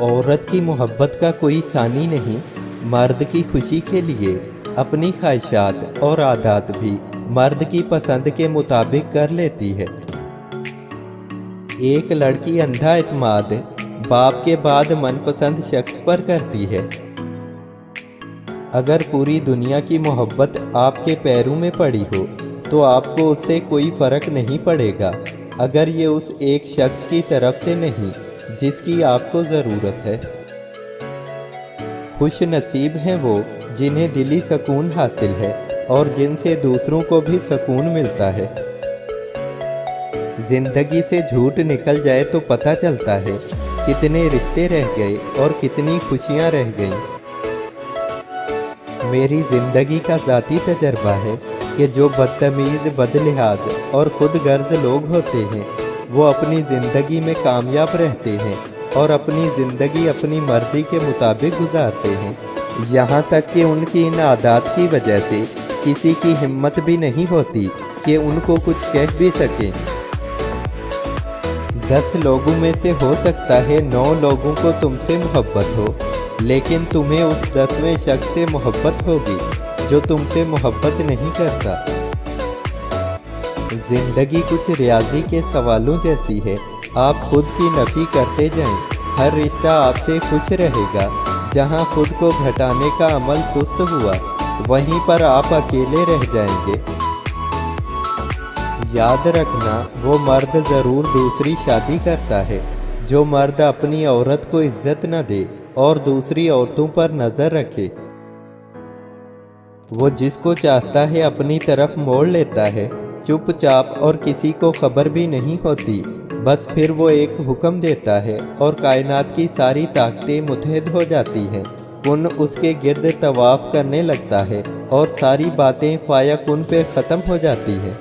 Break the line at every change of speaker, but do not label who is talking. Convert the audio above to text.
औरत की मोहब्बत का कोई सानी नहीं। मर्द की खुशी के लिए अपनी ख्वाहिशात और आदत भी मर्द की पसंद के मुताबिक कर लेती है। एक लड़की अंधा एतमाद बाप के बाद मनपसंद शख्स पर करती है। अगर पूरी दुनिया की मोहब्बत आपके पैरों में पड़ी हो तो आपको उससे कोई फ़र्क नहीं पड़ेगा, अगर ये उस एक शख्स की तरफ से नहीं जिसकी आपको ज़रूरत है। खुश नसीब हैं वो जिन्हें दिली सुकून हासिल है और जिनसे दूसरों को भी सुकून मिलता है। जिंदगी से झूठ निकल जाए तो पता चलता है कितने रिश्ते रह गए और कितनी खुशियां रह गईं। मेरी ज़िंदगी का ज़ाती तजर्बा है कि जो बदतमीज़, बदलिहाज और खुदगर्ज लोग होते हैं वो अपनी ज़िंदगी में कामयाब रहते हैं और अपनी ज़िंदगी अपनी मर्ज़ी के मुताबिक गुजारते हैं। यहाँ तक कि उनकी इन आदत की वजह से किसी की हिम्मत भी नहीं होती कि उनको कुछ कह भी सकें। 10 लोगों में से हो सकता है 9 लोगों को तुमसे मोहब्बत हो, लेकिन तुम्हें उस 10वें शख्स से मोहब्बत होगी जो तुमसे मोहब्बत नहीं करता। जिंदगी कुछ रियाजी के सवालों जैसी है, आप खुद की नफी करते जाएं। हर रिश्ता आपसे खुश रहेगा। जहां खुद को घटाने का अमल सुस्त हुआ वहीं पर आप अकेले रह जाएंगे। याद रखना, वो मर्द ज़रूर दूसरी शादी करता है जो मर्द अपनी औरत को इज्जत न दे और दूसरी औरतों पर नज़र रखे। वो जिसको चाहता है अपनी तरफ मोड़ लेता है चुपचाप और किसी को खबर भी नहीं होती। बस फिर वो एक हुक्म देता है और कायनात की सारी ताकतें मुतहद हो जाती हैं। कुन उसके गिर्द तवाफ करने लगता है और सारी बातें फाया कुन पे ख़त्म हो जाती हैं।